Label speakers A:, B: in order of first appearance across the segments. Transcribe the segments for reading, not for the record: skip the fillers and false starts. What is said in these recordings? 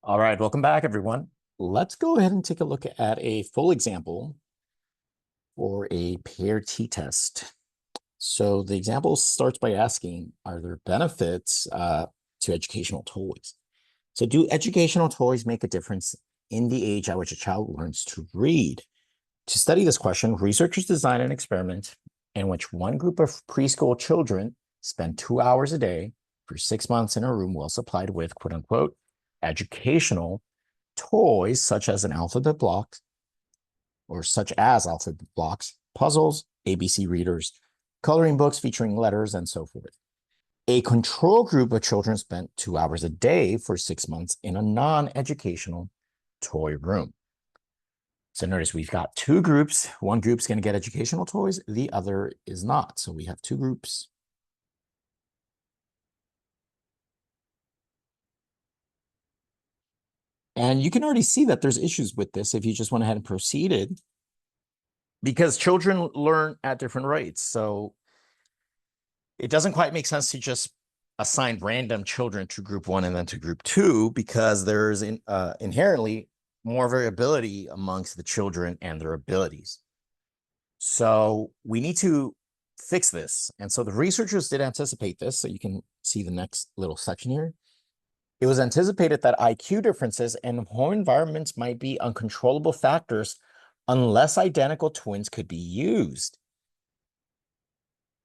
A: All right, welcome back, everyone. Let's go ahead and take a look at a full example for a paired t-test. So the example starts by asking, are there benefits to educational toys? So do educational toys make a difference in the age at which a child learns to read? To study this question, researchers designed an experiment in which one group of preschool children spent 2 hours a day for 6 months in a room well supplied with quote unquote educational toys such as alphabet blocks, puzzles, ABC readers, coloring books featuring letters, and so forth. A control group of children spent 2 hours a day for 6 months in a non-educational toy room. So notice we've got two groups. One group's going to get educational toys, the other is not. So we have two groups. And you can already see that there's issues with this if you just went ahead and proceeded, because children learn at different rates. So it doesn't quite make sense to just assign random children to group one and then to group two, because there's inherently more variability amongst the children and their abilities. So we need to fix this. And so the researchers did anticipate this. So you can see the next little section here. It was anticipated that IQ differences and home environments might be uncontrollable factors unless identical twins could be used.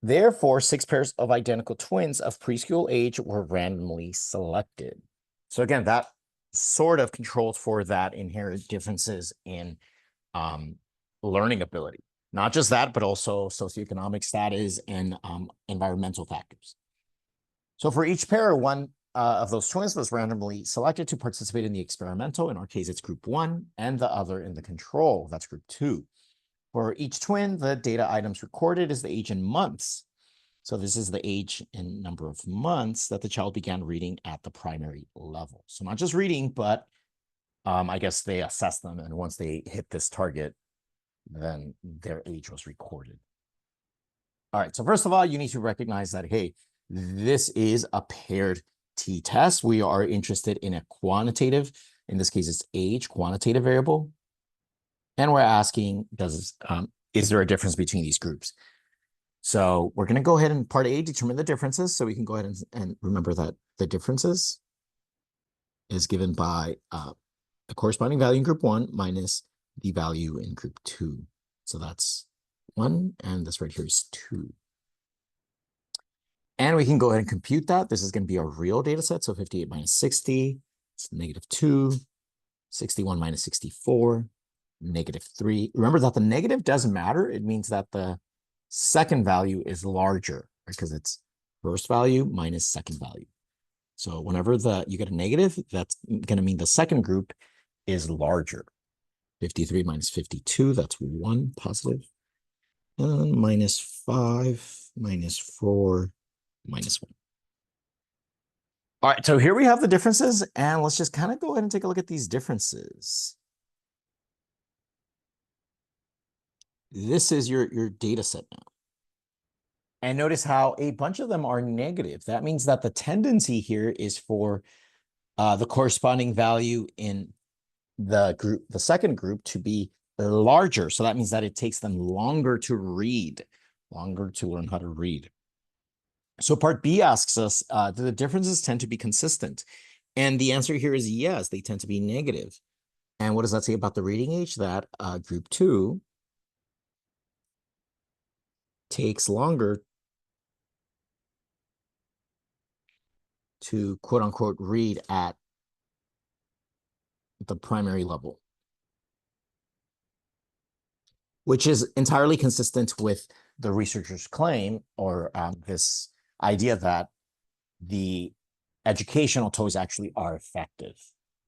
A: Therefore, 6 pairs of identical twins of preschool age were randomly selected. So again, that sort of controls for that inherent differences in learning ability. Not just that, but also socioeconomic status and environmental factors. So for each pair, one of those twins was randomly selected to participate in the experimental. In our case, it's group one, and the other in the control. That's group two. For each twin, the data items recorded is the age in months. So this is the age and number of months that the child began reading at the primary level. So not just reading, but I guess they assess them. And once they hit this target, then their age was recorded. All right, so first of all, you need to recognize that, hey, this is a paired t-test. We are interested in a quantitative, in this case, it's age, quantitative variable. And we're asking, is there a difference between these groups? So we're going to go ahead and part A, determine the differences. So we can go ahead and remember that the differences is given by the corresponding value in group one minus the value in group two. So that's 1, and this right here is 2. And we can go ahead and compute that. This is going to be a real data set. So 58 minus 60, it's -2, 61 minus 64, -3. Remember that the negative doesn't matter. It means that the second value is larger because it's first value minus second value. So whenever you get a negative, that's going to mean the second group is larger. 53 minus 52, that's 1 positive. And -5 minus 4 minus 1. All right, so here we have the differences, and let's just kind of go ahead and take a look at these differences. This is your data set now. And notice how a bunch of them are negative. That means that the tendency here is for the corresponding value in the second group to be larger. So that means that it takes them longer to read, longer to learn how to read. So part B asks us, do the differences tend to be consistent? And the answer here is yes, they tend to be negative. And what does that say about the reading age? That group 2 takes longer to quote unquote read at the primary level, which is entirely consistent with the researchers' claim, or this idea that the educational toys actually are effective.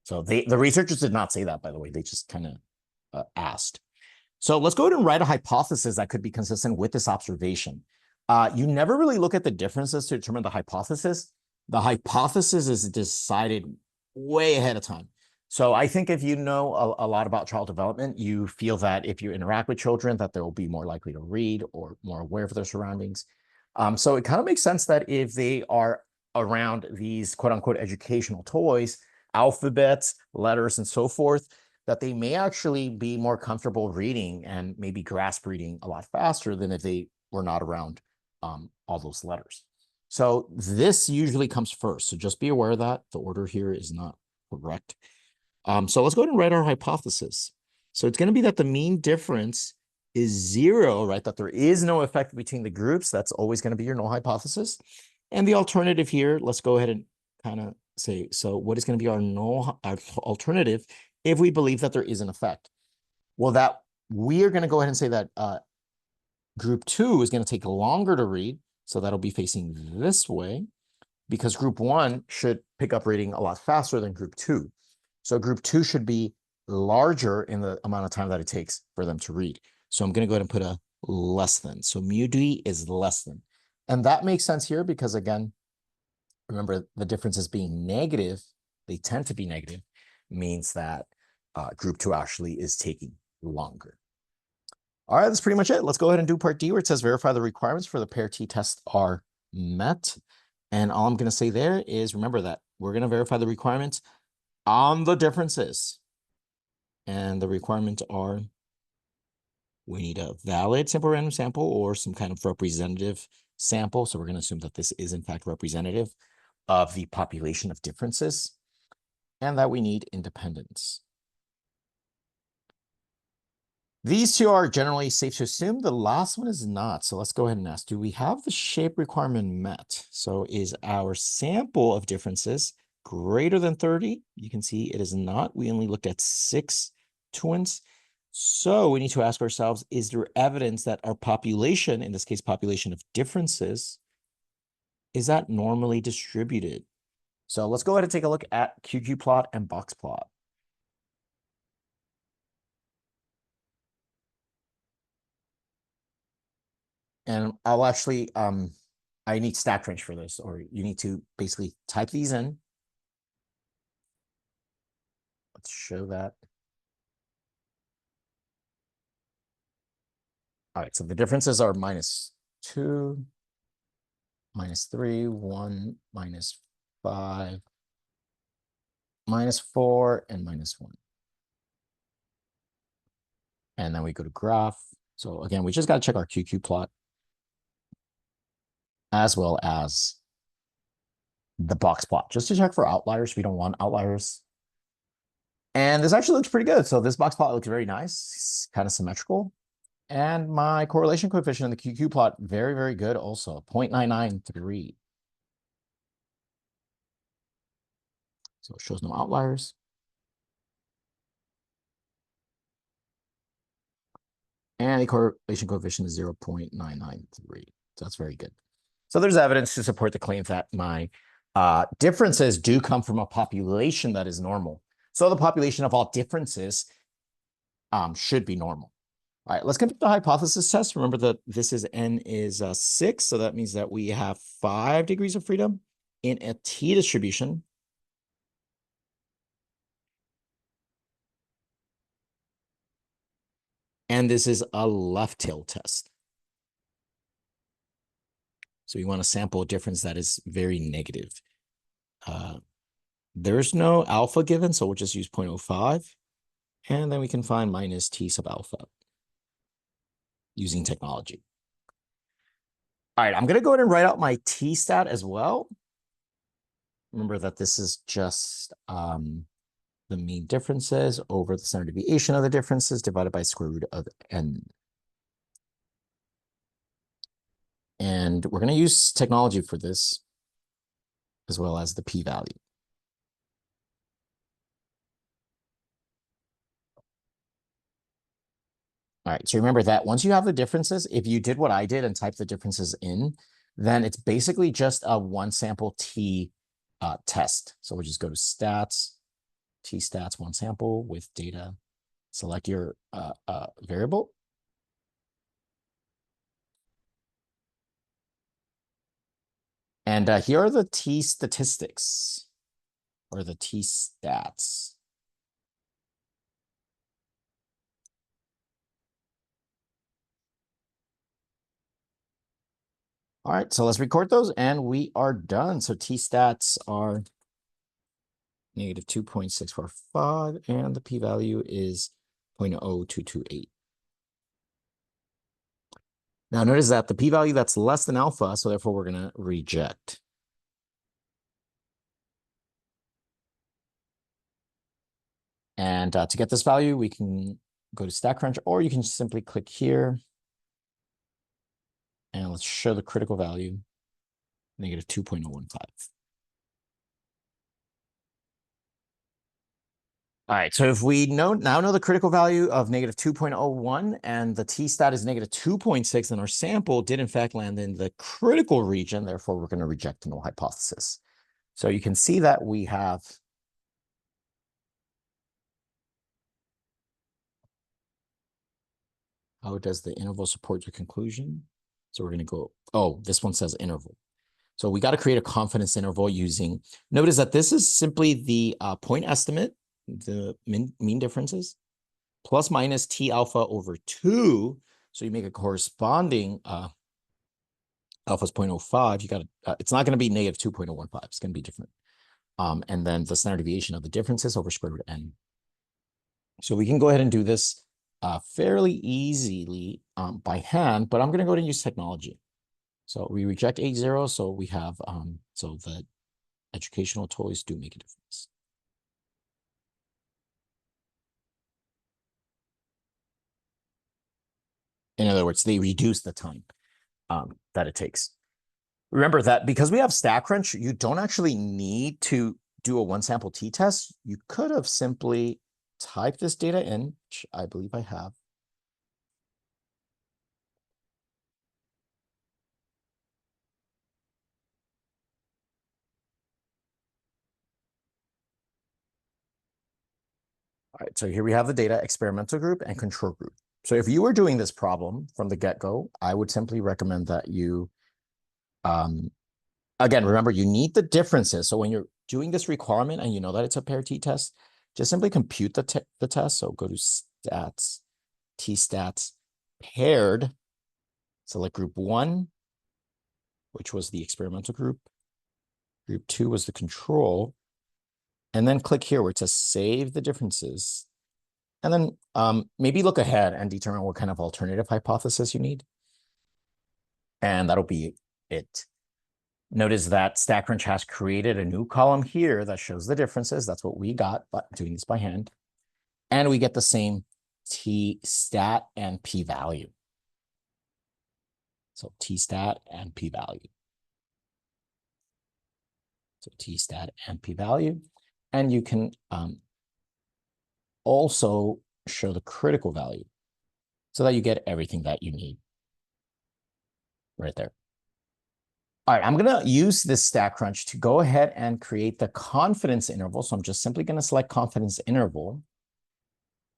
A: So the researchers did not say that, by the way. They just kind of asked. So let's go ahead and write a hypothesis that could be consistent with this observation. You never really look at the differences to determine the hypothesis. The hypothesis is decided way ahead of time. So I think if you know a lot about child development, you feel that if you interact with children, that they will be more likely to read or more aware of their surroundings. So it kind of makes sense that if they are around these quote unquote educational toys, alphabets, letters, and so forth, that they may actually be more comfortable reading and maybe grasp reading a lot faster than if they were not around all those letters. So this usually comes first. So just be aware of that. The order here is not correct. So let's go ahead and write our hypothesis. So it's going to be that the mean difference is 0, right? That there is no effect between the groups. That's always going to be your null hypothesis. And the alternative here, let's go ahead and kind of say, so what is going to be our null alternative if we believe that there is an effect? Well, that we are going to go ahead and say that group 2 is going to take longer to read. So that'll be facing this way, because group 1 should pick up reading a lot faster than group 2. So group 2 should be larger in the amount of time that it takes for them to read. So I'm going to go ahead and put a less than. So mu d is less than. And that makes sense here because, again, remember the differences being negative, they tend to be negative, means that group 2 actually is taking longer. All right, that's pretty much it. Let's go ahead and do part D, where it says verify the requirements for the pair t-test are met. And all I'm going to say there is, remember that we're going to verify the requirements on the differences. And the requirements are, we need a valid simple random sample or some kind of representative sample. So we're going to assume that this is in fact representative of the population of differences, and that we need independence. These two are generally safe to assume. The last one is not. So let's go ahead and ask, do we have the shape requirement met? So is our sample of differences greater than 30? You can see it is not. We only looked at 6 twins. So we need to ask ourselves, is there evidence that our population, in this case, population of differences, is that normally distributed? So let's go ahead and take a look at QQ-plot and box plot. And I'll actually, I need stack range for this, or you need to basically type these in. Let's show that. All right, so the differences are -2, -3, 1, -5, -4, and -1. And then we go to graph. So again, we just got to check our QQ plot as well as the box plot, just to check for outliers. We don't want outliers. And this actually looks pretty good. So this box plot looks very nice. It's kind of symmetrical. And my correlation coefficient in the QQ plot, very, very good also, 0.993. So it shows no outliers. And the correlation coefficient is 0.993. So that's very good. So there's evidence to support the claim that my differences do come from a population that is normal. So the population of all differences should be normal. All right, let's conduct the hypothesis test. Remember that this is n is 6, so that means that we have 5 degrees of freedom in a t distribution. And this is a left tail test. So you want to sample a difference that is very negative. There's no alpha given, so we'll just use 0.05. And then we can find minus t sub alpha using technology. All right, I'm going to go ahead and write out my t-stat as well. Remember that this is just the mean differences over the standard deviation of the differences divided by square root of n. And we're going to use technology for this, as well as the p-value. All right, so remember that once you have the differences, if you did what I did and typed the differences in, then it's basically just a one sample t test. So we'll just go to stats, t-stats, one sample with data, select your variable. And here are the t statistics, or the t stats. All right, so let's record those and we are done. So t-stats are negative 2.645, and the p-value is 0.0228. Now notice that the p-value that's less than alpha, so therefore we're going to reject. And to get this value, we can go to StatCrunch, or you can simply click here. And let's show the critical value, negative 2.015. All right, so if we now know the critical value of negative 2.01 and the t-stat is negative 2.6, then our sample did in fact land in the critical region. Therefore, we're going to reject the null hypothesis. So you can see that we have how does the interval support your conclusion? So we're going to go, oh, this one says interval. So we got to create a confidence interval using, notice that this is simply the point estimate, the mean differences, plus minus T alpha over 2. So you make a corresponding alpha is 0.05. You got to, it's not going to be negative 2.015. It's going to be different. And then the standard deviation of the differences over square root n. So we can go ahead and do this fairly easily by hand, but I'm going to go ahead and use technology. So we reject A0. So we have, so the educational toys do make a difference. In other words, they reduce the time that it takes. Remember that because we have StatCrunch, you don't actually need to do a one sample t-test. You could have simply typed this data in, which I believe I have. All right, so here we have the data, experimental group and control group. So if you were doing this problem from the get-go, I would simply recommend that you, again, remember, you need the differences. So when you're doing this requirement and you know that it's a pair t-test, just simply compute the test. So go to stats, t-stats, paired, select group 1, which was the experimental group. Group 2 was the control. And then click here where it says save the differences. And then maybe look ahead and determine what kind of alternative hypothesis you need. And that'll be it. Notice that StatCrunch has created a new column here that shows the differences. That's what we got by doing this by hand. And we get the same t-stat and p-value. So t-stat and p-value. So t-stat and p-value. And you can also show the critical value so that you get everything that you need right there. All right, I'm going to use this StatCrunch to go ahead and create the confidence interval. So I'm just simply going to select confidence interval.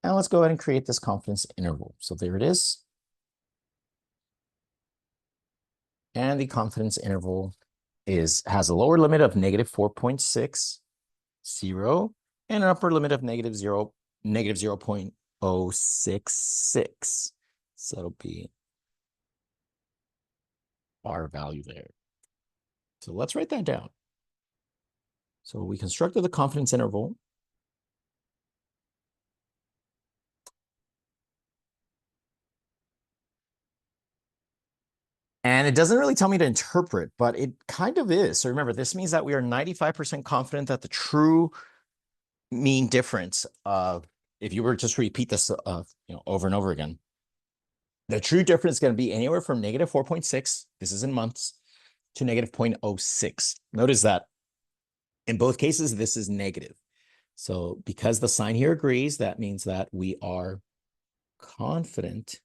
A: And let's go ahead and create this confidence interval. So there it is. And the confidence interval has a lower limit of negative 4.60 and an upper limit of negative 0.066. So it'll be our value there. So let's write that down. So we constructed the confidence interval. And it doesn't really tell me to interpret, but it kind of is. So remember, this means that we are 95% confident that the true mean difference of, if you were just to repeat this over and over again, the true difference is going to be anywhere from negative 4.6, this is in months, to negative 0.06. Notice that in both cases, this is negative. So because the sign here agrees, that means that we are confident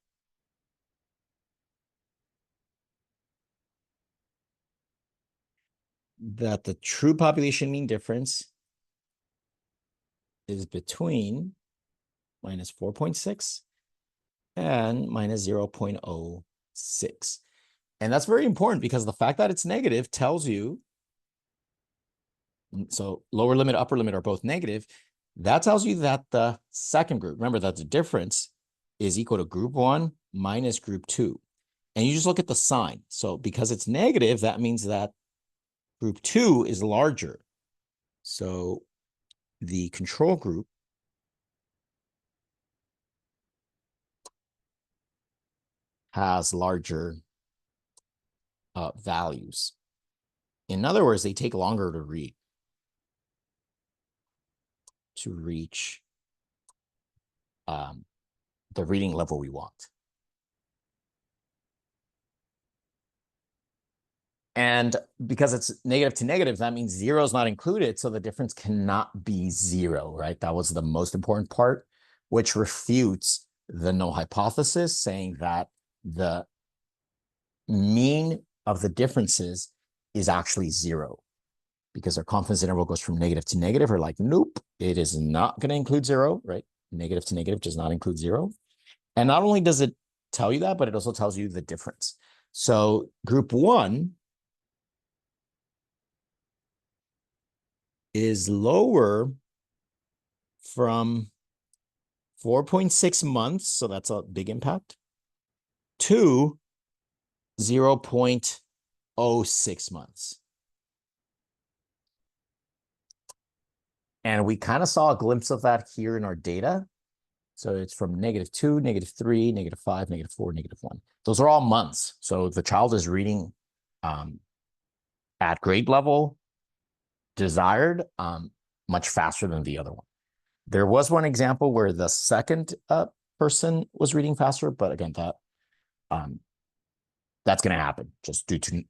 A: that the true population mean difference is between minus 4.6 and minus 0.06. And that's very important because the fact that it's negative tells you, so lower limit, upper limit are both negative. That tells you that the second group, remember that the difference is equal to group 1 minus group 2. And you just look at the sign. So because it's negative, that means that group 2 is larger. So the control group has larger values. In other words, they take longer to read, to reach the reading level we want. And because it's negative to negative, that means zero is not included. So the difference cannot be zero, right? That was the most important part, which refutes the null hypothesis, saying that the mean of the differences is actually zero, because our confidence interval goes from negative to negative. We're like, nope, it is not going to include zero, right? Negative to negative does not include zero. And not only does it tell you that, but it also tells you the difference. So group one is lower from 4.6 months, so that's a big impact, to 0.06 months. And we kind of saw a glimpse of that here in our data. So it's from -2, -3, -5, -4, -1. Those are all months. So the child is reading at grade level, desired, much faster than the other one. There was one example where the second person was reading faster, but again, that's going to happen just due to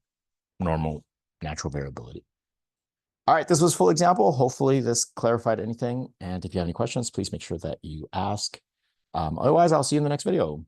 A: normal natural variability. All right, this was a full example. Hopefully this clarified anything. And if you have any questions, please make sure that you ask. Otherwise, I'll see you in the next video.